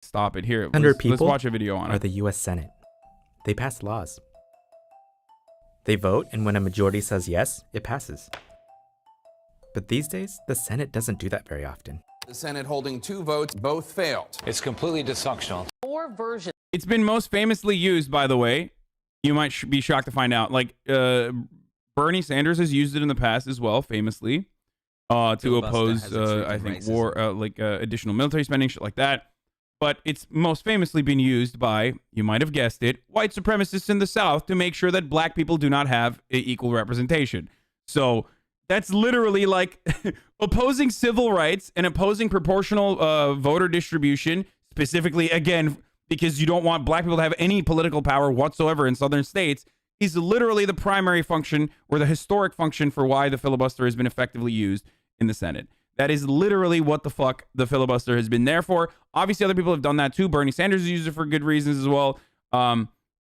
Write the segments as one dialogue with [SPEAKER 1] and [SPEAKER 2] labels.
[SPEAKER 1] stop it. Here,
[SPEAKER 2] 100
[SPEAKER 1] let's
[SPEAKER 2] people
[SPEAKER 1] watch a video on
[SPEAKER 2] are
[SPEAKER 1] it.
[SPEAKER 2] the U.S. Senate. They pass laws. They vote, and when a majority says yes, it passes. But these days, the Senate doesn't do that very often.
[SPEAKER 3] The Senate holding 2 votes, both failed.
[SPEAKER 4] It's completely dysfunctional.
[SPEAKER 5] 4 versions.
[SPEAKER 1] It's been most famously used, by the way. You might be shocked to find out. Like, Bernie Sanders has used it in the past as well, famously, to oppose, I think, war, additional military spending, shit like that. But it's most famously been used by, you might have guessed it, white supremacists in the South to make sure that black people do not have equal representation. So that's literally like opposing civil rights and opposing proportional voter distribution, specifically, again, because you don't want black people to have any political power whatsoever in southern states, is literally the primary function or the historic function for why the filibuster has been effectively used in the Senate. That is literally what the fuck the filibuster has been there for. Obviously, other people have done that too. Bernie Sanders has used it for good reasons as well.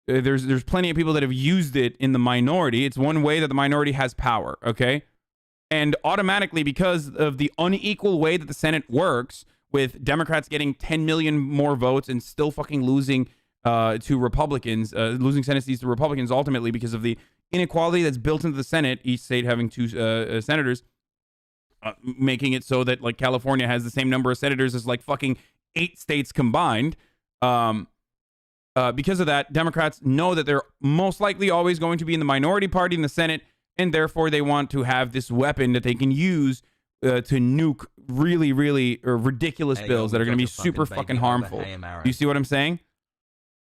[SPEAKER 1] There's plenty of people that have used it in the minority. It's one way that the minority has power, okay? And automatically, because of the unequal way that the Senate works, with Democrats getting 10 million more votes and still fucking losing to Republicans, losing Senate seats to Republicans ultimately because of the inequality that's built into the Senate, each state having 2 senators, making it so that like California has the same number of senators as like fucking 8 states combined. Because of that, Democrats know that they're most likely always going to be in the minority party in the Senate, and therefore they want to have this weapon that they can use to nuke really, really ridiculous bills that are going to be super fucking harmful. You see what I'm saying?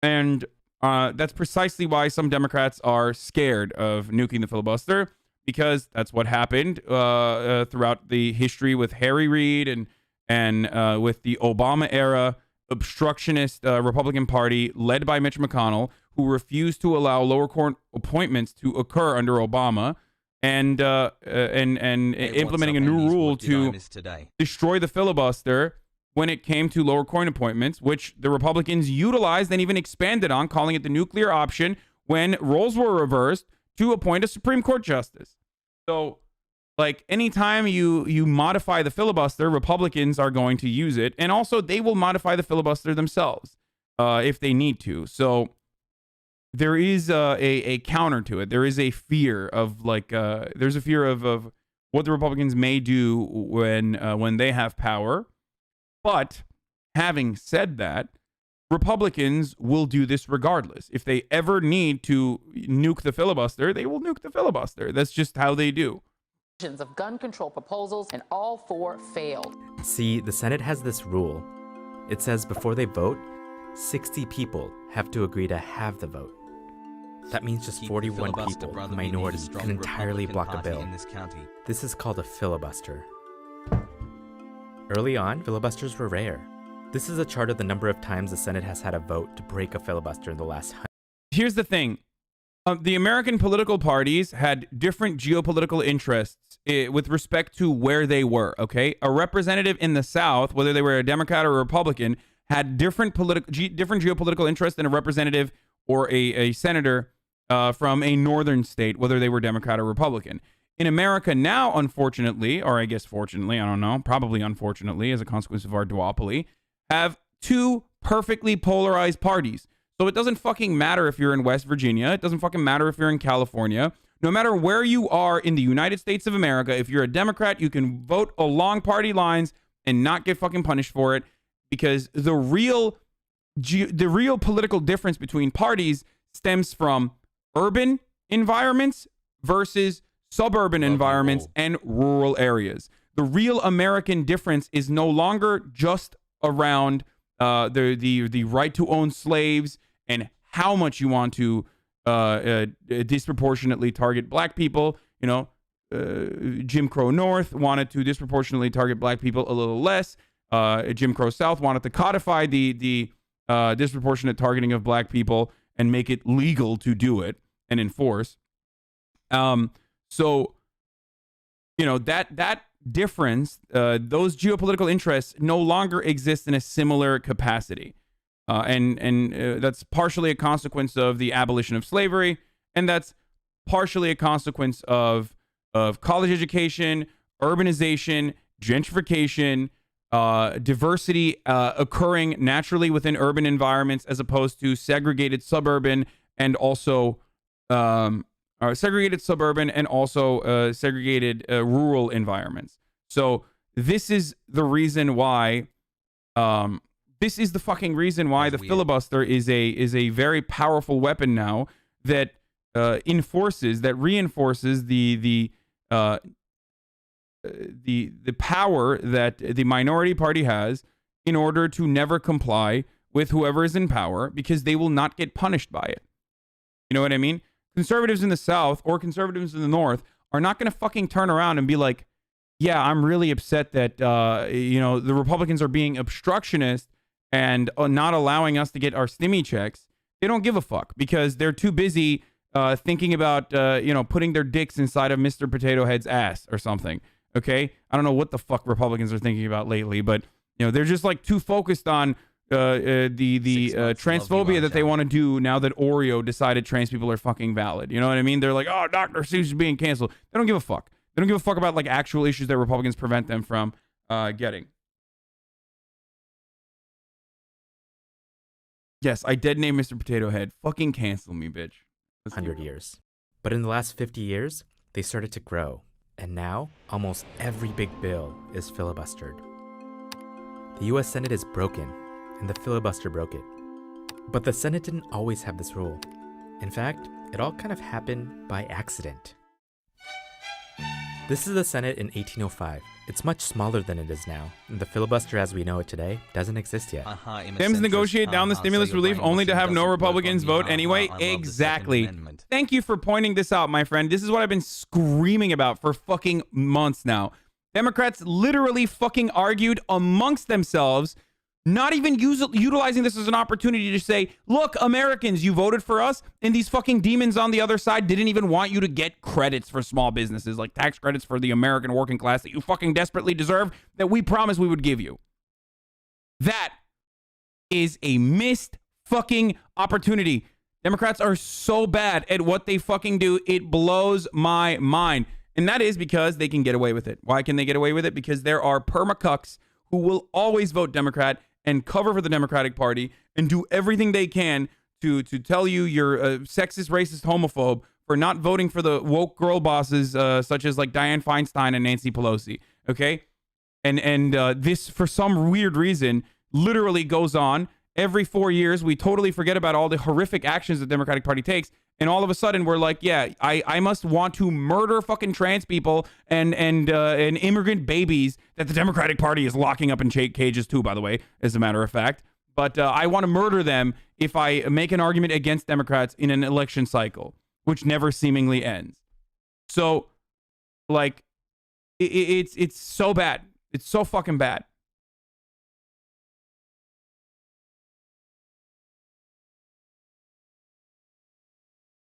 [SPEAKER 1] And that's precisely why some Democrats are scared of nuking the filibuster, because that's what happened throughout the history with Harry Reid and with the Obama era obstructionist Republican Party led by Mitch McConnell, who refused to allow lower court appointments to occur under Obama, and implementing a new rule to destroy the filibuster when it came to lower court appointments, which the Republicans utilized and even expanded on, calling it the nuclear option when roles were reversed to appoint a Supreme Court justice. So, like, anytime you modify the filibuster, Republicans are going to use it, and also they will modify the filibuster themselves if they need to. So there is a counter to it. There is a fear of there's a fear of what the Republicans may do when they have power. But having said that, Republicans will do this regardless. If they ever need to nuke the filibuster, they will nuke the filibuster. That's just how they do.
[SPEAKER 5] Of gun control proposals, and all 4 failed.
[SPEAKER 2] See, the Senate has this rule. It says before they vote, 60 people have to agree to have the vote. That means just 41 people, the minority, can entirely block a bill. This is called a filibuster. Early on, filibusters were rare. This is a chart of the number of times the Senate has had a vote to break a filibuster in the last 100.
[SPEAKER 1] Here's the thing. The American political parties had different geopolitical interests with respect to where they were, okay? A representative in the South, whether they were a Democrat or a Republican, had different geopolitical interests than a representative or a senator from a northern state, whether they were Democrat or Republican. In America now, unfortunately, or I guess fortunately, I don't know, probably unfortunately, as a consequence of our duopoly, have 2 perfectly polarized parties. So it doesn't fucking matter if you're in West Virginia. It doesn't fucking matter if you're in California. No matter where you are in the United States of America, if you're a Democrat, you can vote along party lines and not get fucking punished for it, because the real political difference between parties stems from urban environments versus suburban environments and rural areas. The real American difference is no longer just around the right to own slaves and how much you want to disproportionately target black people. You know, Jim Crow North wanted to disproportionately target black people a little less. Jim Crow South wanted to codify the disproportionate targeting of black people and make it legal to do it and enforce. So, you know, that difference, those geopolitical interests no longer exist in a similar capacity. And that's partially a consequence of the abolition of slavery, and that's partially a consequence of college education, urbanization, gentrification, diversity occurring naturally within urban environments as opposed to segregated suburban and also segregated rural environments. So this is the reason why. This is the fucking reason why the filibuster is a very powerful weapon now that reinforces the power that the minority party has in order to never comply with whoever is in power, because they will not get punished by it. You know what I mean? Conservatives in the South or conservatives in the North are not going to fucking turn around and be like, yeah, I'm really upset that, the Republicans are being obstructionist and not allowing us to get our stimmy checks. They don't give a fuck because they're too busy thinking about, putting their dicks inside of Mr. Potato Head's ass or something. Okay? I don't know what the fuck Republicans are thinking about lately, but, they're just like too focused on the transphobia that they want to do now that Oreo decided trans people are fucking valid. You know what I mean? They're like, oh, Dr. Seuss is being canceled. They don't give a fuck. They don't give a fuck about like actual issues that Republicans prevent them from getting. Yes, I dead named Mr. Potato Head. Fucking cancel me, bitch.
[SPEAKER 2] 100 years. But in the last 50 years, they started to grow. And now, almost every big bill is filibustered. The US Senate is broken, and the filibuster broke it. But the Senate didn't always have this rule. In fact, it all kind of happened by accident. This is the Senate in 1805. It's much smaller than it is now, and the filibuster as we know it today doesn't exist yet.
[SPEAKER 1] Dems negotiate down the stimulus relief only to have no Republicans vote anyway? Exactly. Thank you for pointing this out, my friend. This is what I've been screaming about for fucking months now. Democrats literally fucking argued amongst themselves, not even utilizing this as an opportunity to say, look, Americans, you voted for us, and these fucking demons on the other side didn't even want you to get credits for small businesses, like tax credits for the American working class that you fucking desperately deserve, that we promised we would give you. That is a missed fucking opportunity. Democrats are so bad at what they fucking do, it blows my mind. And that is because they can get away with it. Why can they get away with it? Because there are permacucks who will always vote Democrat and cover for the Democratic Party and do everything they can to tell you you're a sexist, racist, homophobe for not voting for the woke girl bosses such as like Dianne Feinstein and Nancy Pelosi. Okay? And this, for some weird reason, literally goes on. Every 4 years, we totally forget about all the horrific actions the Democratic Party takes. And all of a sudden, we're like, yeah, I must want to murder fucking trans people and immigrant babies that the Democratic Party is locking up in cages too, by the way, as a matter of fact. But I want to murder them if I make an argument against Democrats in an election cycle, which never seemingly ends. So, like, it's so bad. It's so fucking bad.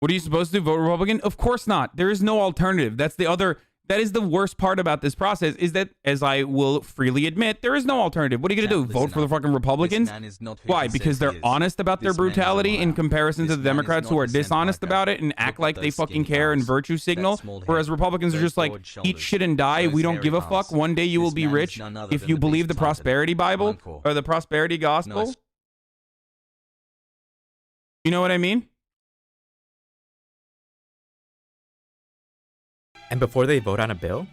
[SPEAKER 1] What are you supposed to do? Vote Republican? Of course not. There is no alternative. That is the worst part about this process, is that, as I will freely admit, there is no alternative. What are you going to do? Vote for the fucking Republicans? Why? Because they're honest about their brutality in comparison to the Democrats who are dishonest about it and act like they fucking care and virtue signal, whereas Republicans are just like, eat shit and die. We don't give a fuck. One day you will be rich if you believe the prosperity Bible or the prosperity gospel. You know what I mean?
[SPEAKER 2] And before they vote on a bill,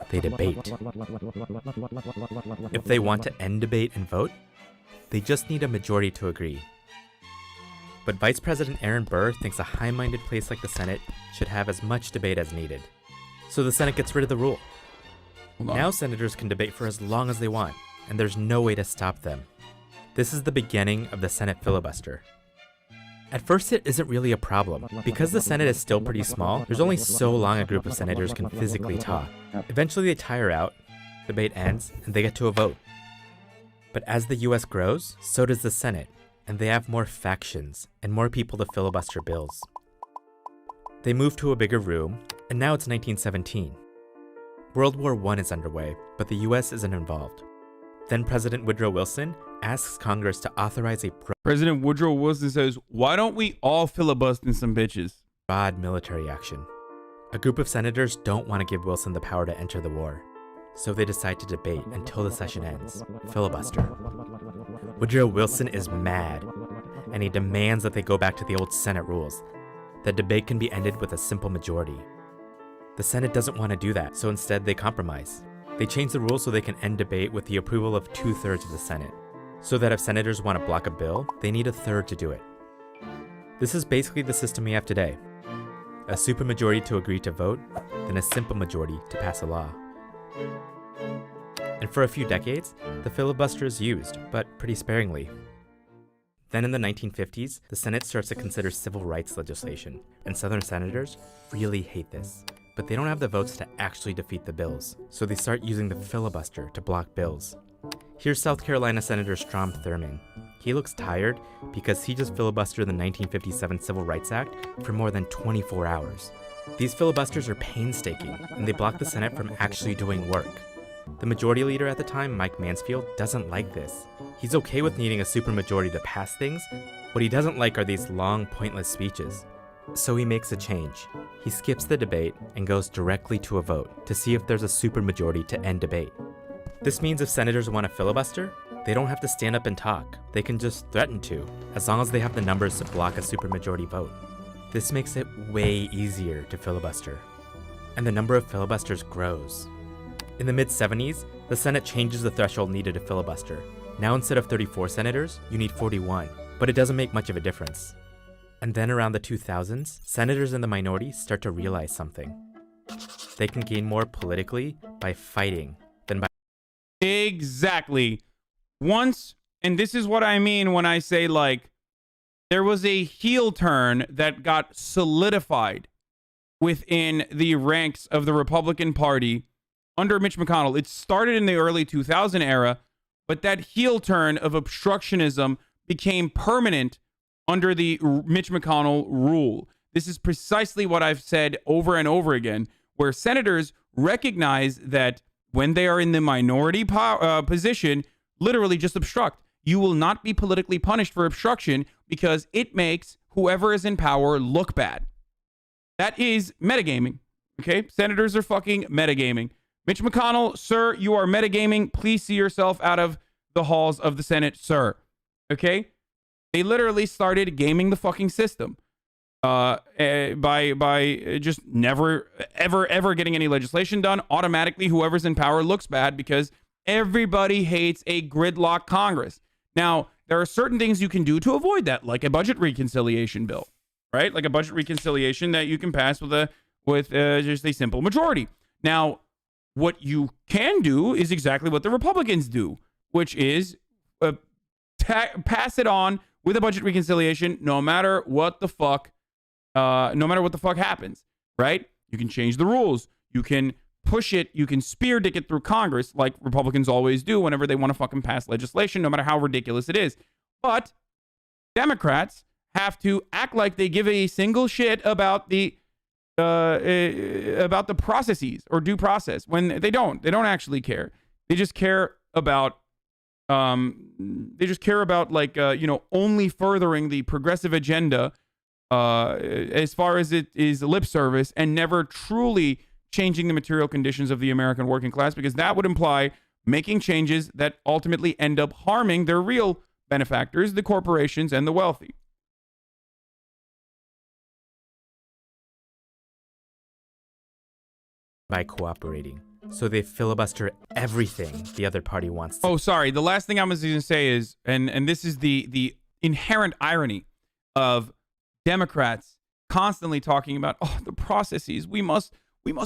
[SPEAKER 2] they debate. If they want to end debate and vote, they just need a majority to agree. But Vice President Aaron Burr thinks a high-minded place like the Senate should have as much debate as needed. So the Senate gets rid of the rule. Now senators can debate for as long as they want, and there's no way to stop them. This is the beginning of the Senate filibuster. At first, it isn't really a problem. Because the Senate is still pretty small, there's only so long a group of senators can physically talk. Eventually they tire out, debate ends, and they get to a vote. But as the US grows, so does the Senate, and they have more factions and more people to filibuster bills. They move to a bigger room, and now it's 1917. World War I is underway, but the US isn't involved. Then President Woodrow Wilson asks Congress to authorize a
[SPEAKER 1] President Woodrow Wilson says, why don't we all filibustering some bitches?
[SPEAKER 2] broad military action. A group of senators don't want to give Wilson the power to enter the war. So they decide to debate until the session ends. Filibuster. Woodrow Wilson is mad, and he demands that they go back to the old Senate rules. The debate can be ended with a simple majority. The Senate doesn't want to do that, so instead they compromise. They change the rules so they can end debate with the approval of 2/3 of the Senate, so that if senators want to block a bill, they need a third to do it. This is basically the system we have today. A supermajority to agree to vote, then a simple majority to pass a law. And for a few decades, the filibuster is used, but pretty sparingly. Then in the 1950s, the Senate starts to consider civil rights legislation, and Southern senators really hate this. But they don't have the votes to actually defeat the bills, so they start using the filibuster to block bills. Here's South Carolina Senator Strom Thurmond. He looks tired because he just filibustered the 1957 Civil Rights Act for more than 24 hours. These filibusters are painstaking, and they block the Senate from actually doing work. The majority leader at the time, Mike Mansfield, doesn't like this. He's okay with needing a supermajority to pass things. What he doesn't like are these long, pointless speeches. So he makes a change. He skips the debate and goes directly to a vote to see if there's a supermajority to end debate. This means if senators want to filibuster, they don't have to stand up and talk. They can just threaten to, as long as they have the numbers to block a supermajority vote. This makes it way easier to filibuster. And the number of filibusters grows. In the mid-70s, the Senate changes the threshold needed to filibuster. Now instead of 34 senators, you need 41, but it doesn't make much of a difference. And then around the 2000s, senators in the minority start to realize something. They can gain more politically by fighting than by...
[SPEAKER 1] Exactly. Once, and this is what I mean when I say, like, there was a heel turn that got solidified within the ranks of the Republican Party under Mitch McConnell. It started in the early 2000 era, but that heel turn of obstructionism became permanent under the Mitch McConnell rule. This is precisely what I've said over and over again, where senators recognize that when they are in the minority position, literally just obstruct. You will not be politically punished for obstruction because it makes whoever is in power look bad. That is metagaming. Okay? Senators are fucking metagaming. Mitch McConnell, sir, you are metagaming. Please see yourself out of the halls of the Senate, sir. Okay? They literally started gaming the fucking system by just never, ever getting any legislation done. Automatically, whoever's in power looks bad because everybody hates a gridlock Congress. Now, there are certain things you can do to avoid that, like a budget reconciliation bill, right? Like a budget reconciliation that you can pass with just a simple majority. Now, what you can do is exactly what the Republicans do, which is pass it on with a budget reconciliation, no matter what the fuck happens, right? You can change the rules. You can push it. You can spear dick it through Congress, like Republicans always do whenever they want to fucking pass legislation, no matter how ridiculous it is. But Democrats have to act like they give a single shit about the processes or due process when they don't. They don't actually care. They just care about like only furthering the progressive agenda as far as it is lip service, and never truly changing the material conditions of the American working class, because that would imply making changes that ultimately end up harming their real benefactors, the corporations and the wealthy.
[SPEAKER 2] by cooperating. So they filibuster everything the other party wants to.
[SPEAKER 1] Oh, sorry. The last thing I was going to say is, and this is the inherent irony of Democrats constantly talking about, oh, the processes. We must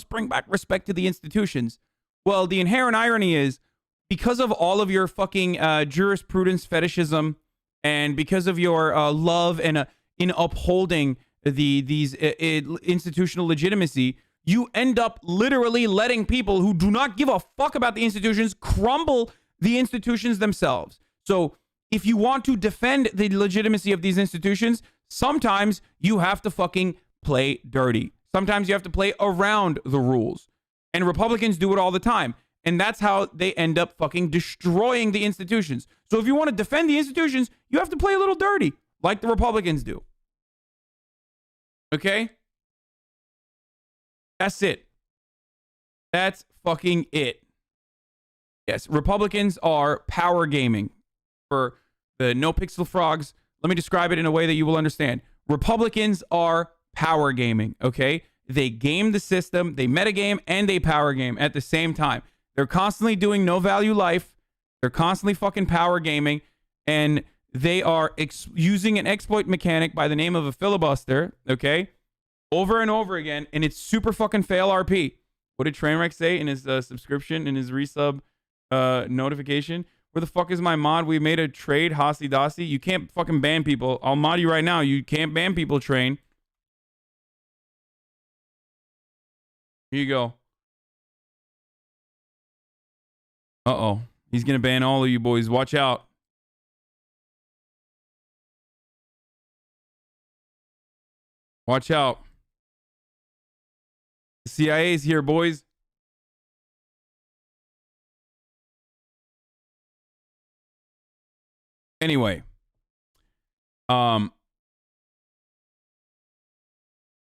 [SPEAKER 1] bring back respect to the institutions. Well, the inherent irony is, because of all of your fucking jurisprudence fetishism, and because of your love and in upholding these institutional legitimacy, you end up literally letting people who do not give a fuck about the institutions crumble the institutions themselves. So if you want to defend the legitimacy of these institutions, sometimes you have to fucking play dirty. Sometimes you have to play around the rules. And Republicans do it all the time. And that's how they end up fucking destroying the institutions. So if you want to defend the institutions, you have to play a little dirty, like the Republicans do. Okay? That's it. That's fucking it. Yes, Republicans are power gaming. For the no pixel frogs, let me describe it in a way that you will understand. Republicans are power gaming, okay? They game the system, they metagame, and they power game at the same time. They're constantly doing no value life. They're constantly fucking power gaming, and they are using an exploit mechanic by the name of a filibuster, okay? Over and over again, and it's super fucking fail RP. What did Trainwreck say in his subscription, in his resub notification? Where the fuck is my mod? We made a trade, Hasi Dasi. You can't fucking ban people. I'll mod you right now. You can't ban people, Train. Here you go. Uh-oh. He's gonna ban all of you boys. Watch out. Watch out. The CIA's here, boys. Anyway.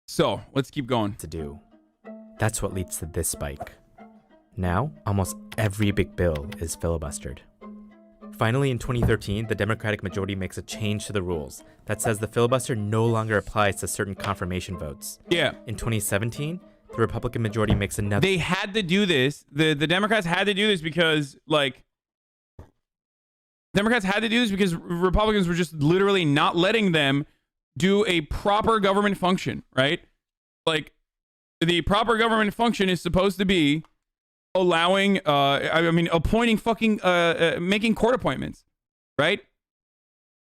[SPEAKER 1] So, let's keep going.
[SPEAKER 2] To do. That's what leads to this spike. Now, almost every big bill is filibustered. Finally, in 2013, the Democratic majority makes a change to the rules that says the filibuster no longer applies to certain confirmation votes.
[SPEAKER 1] Yeah.
[SPEAKER 2] In 2017, the Republican majority makes another...
[SPEAKER 1] They had to do this. The Democrats had to do this because, like... Democrats had to do this because Republicans were just literally not letting them do a proper government function, right? Like, the proper government function is supposed to be allowing, appointing fucking, making court appointments, right?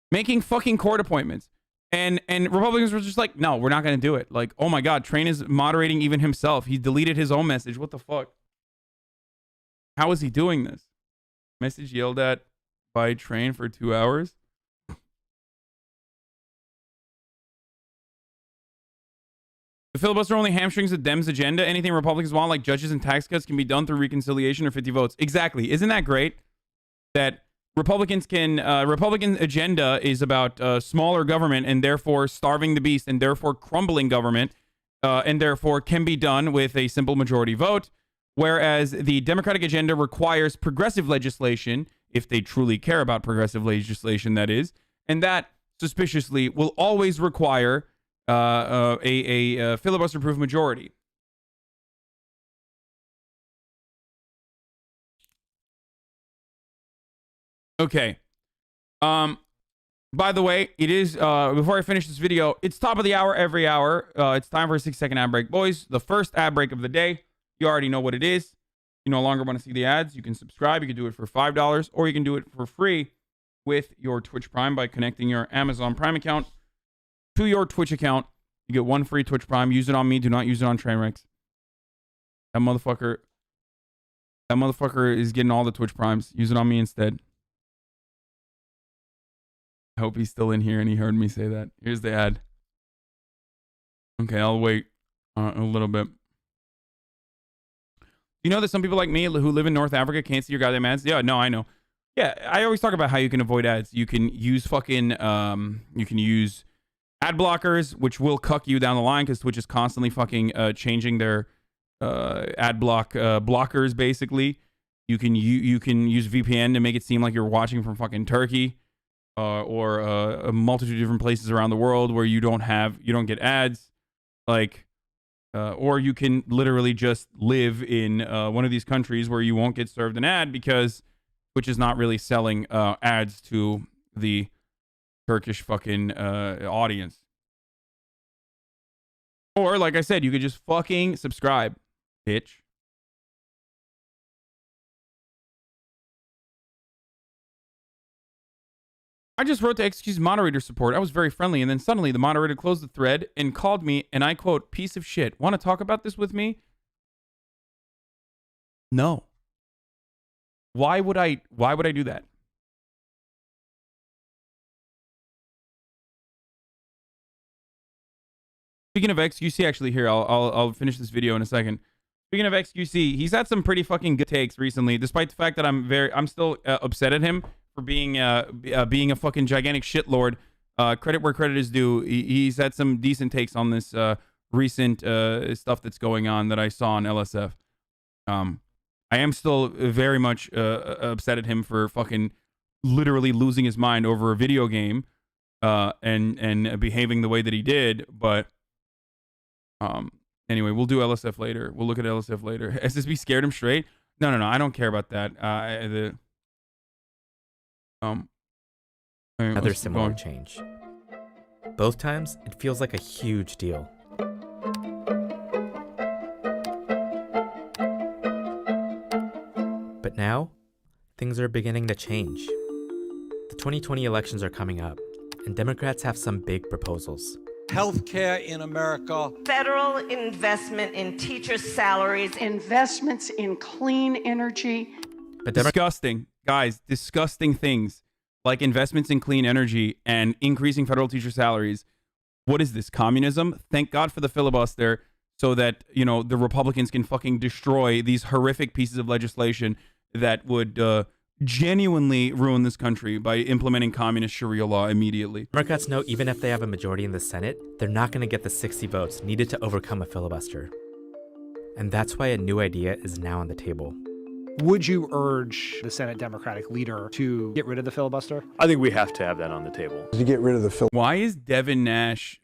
[SPEAKER 1] Making fucking court appointments. And Republicans were just like, no, we're not going to do it. Like, oh my God, Train is moderating even himself. He deleted his own message. What the fuck? How is he doing this? Message yelled at by Train for 2 hours. The filibuster only hamstrings the Dems' agenda. Anything Republicans want, like judges and tax cuts, can be done through reconciliation or 50 votes. Exactly. Isn't that great? That Republican agenda is about smaller government and therefore starving the beast and therefore crumbling government and therefore can be done with a simple majority vote. Whereas the Democratic agenda requires progressive legislation, if they truly care about progressive legislation, that is, and that suspiciously will always require a filibuster-proof majority. Okay. By the way, it is before I finish this video, it's top of the hour every hour. It's time for a 6-second ad break, boys. The first ad break of the day. You already know what it is. You no longer want to see the ads. You can subscribe. You can do it for $5, or you can do it for free with your Twitch Prime by connecting your Amazon Prime account to your Twitch account. You get 1 free Twitch Prime. Use it on me. Do not use it on Trainwrecks. That motherfucker is getting all the Twitch Primes. Use it on me instead. I hope he's still in here and he heard me say that. Here's the ad. Okay, I'll wait a little bit. You know that some people like me who live in North Africa can't see your goddamn ads? Yeah, no, I know. Yeah, I always talk about how you can avoid ads. You can use fucking, you can use ad blockers, which will cuck you down the line because Twitch is constantly fucking changing their ad blockers, basically. You can use VPN to make it seem like you're watching from fucking Turkey or a multitude of different places around the world where you don't get ads. Like, or you can literally just live in one of these countries where you won't get served an ad because Twitch is not really selling ads to the Turkish fucking audience. Or, like I said, you could just fucking subscribe, bitch. I just wrote to excuse moderator support. I was very friendly, and then suddenly the moderator closed the thread and called me, and I quote, "Piece of shit. Want to talk about this with me?" No. Why would I do that? Speaking of XQC, actually, here, I'll finish this video in a second. Speaking of XQC, he's had some pretty fucking good takes recently, despite the fact that I'm still upset at him for being a fucking gigantic shitlord. Credit where credit is due. He's had some decent takes on this recent stuff that's going on that I saw on LSF. I am still very much upset at him for fucking literally losing his mind over a video game and behaving the way that he did. But anyway, we'll do LSF later. We'll look at LSF later. SSB scared him straight? No. I don't care about that.
[SPEAKER 2] Another similar change. Both times, it feels like a huge deal. But now, things are beginning to change. The 2020 elections are coming up, and Democrats have some big proposals.
[SPEAKER 4] Healthcare in America.
[SPEAKER 6] Federal investment in teachers' salaries.
[SPEAKER 7] Investments in clean energy.
[SPEAKER 1] But disgusting, guys, disgusting things like investments in clean energy and increasing federal teacher salaries. What is this, communism? Thank God for the filibuster so that, you know, the Republicans can fucking destroy these horrific pieces of legislation that would genuinely ruin this country by implementing communist Sharia law immediately.
[SPEAKER 2] Democrats know even if they have a majority in the Senate, they're not going to get the 60 votes needed to overcome a filibuster. And that's why a new idea is now on the table.
[SPEAKER 8] Would you urge the Senate Democratic leader to get rid of the filibuster?
[SPEAKER 9] I think we have to have that on the table.
[SPEAKER 10] To get rid of the filibuster.
[SPEAKER 1] Why is Devin Nash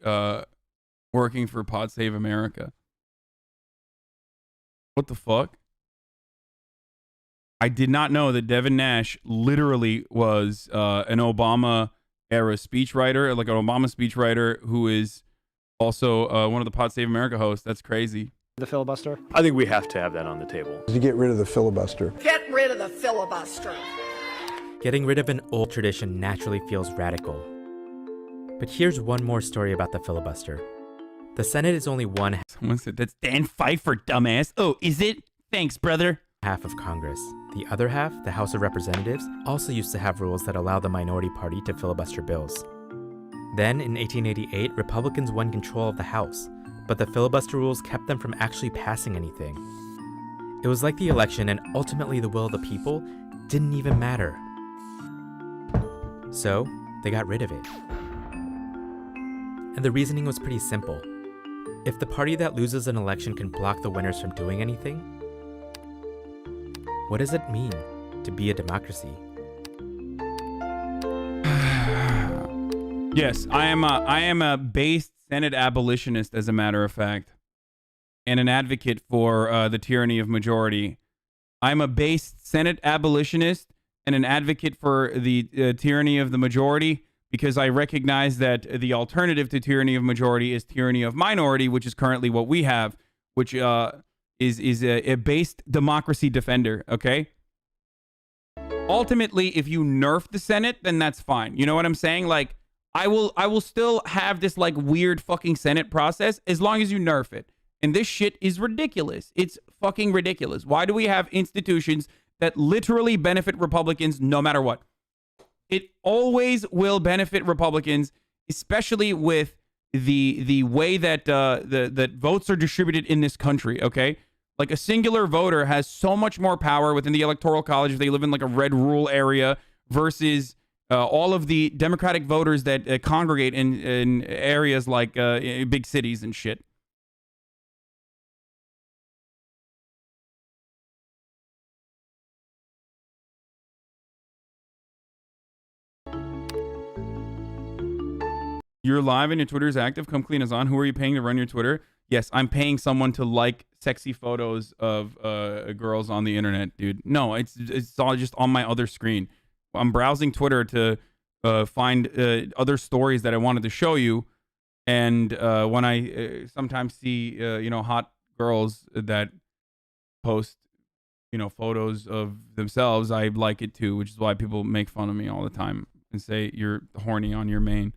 [SPEAKER 1] working for Pod Save America? What the fuck? I did not know that Devin Nash literally was an Obama-era speechwriter, like an Obama speechwriter who is also one of the Pod Save America hosts. That's crazy.
[SPEAKER 8] The filibuster?
[SPEAKER 9] I think we have to have that on the table.
[SPEAKER 10] To get rid of the filibuster.
[SPEAKER 6] Get rid of the filibuster.
[SPEAKER 2] Getting rid of an old tradition naturally feels radical. But here's one more story about the filibuster. The Senate is only one
[SPEAKER 1] Someone said, that's Dan Pfeiffer, dumbass. Oh, is it? Thanks, brother.
[SPEAKER 2] half of Congress. The other half, the House of Representatives, also used to have rules that allow the minority party to filibuster bills. Then, in 1888, Republicans won control of the House, but the filibuster rules kept them from actually passing anything. It was like the election and ultimately the will of the people didn't even matter. So, they got rid of it. And the reasoning was pretty simple. If the party that loses an election can block the winners from doing anything, what does it mean to be a democracy?
[SPEAKER 1] Yes, I am a based Senate abolitionist, as a matter of fact, and an advocate for the tyranny of majority. I'm a based Senate abolitionist and an advocate for the tyranny of the majority, because I recognize that the alternative to tyranny of majority is tyranny of minority, which is currently what we have, which is a based democracy defender. Okay. Ultimately, if you nerf the Senate, then that's fine. You know what I'm saying? Like, I will still have this like weird fucking Senate process as long as you nerf it. And this shit is ridiculous. It's fucking ridiculous. Why do we have institutions that literally benefit Republicans no matter what? It always will benefit Republicans, especially with the way that that votes are distributed in this country. Okay, like a singular voter has so much more power within the Electoral College if they live in like a red rural area versus all of the Democratic voters that congregate in areas like big cities and shit. You're live and your Twitter is active. Come clean us on. Who are you paying to run your Twitter? Yes, I'm paying someone to like sexy photos of girls on the internet, dude. No, it's all just on my other screen. I'm browsing Twitter to find other stories that I wanted to show you. And when I sometimes see, hot girls that post, photos of themselves, I like it too, which is why people make fun of me all the time and say you're horny on your main.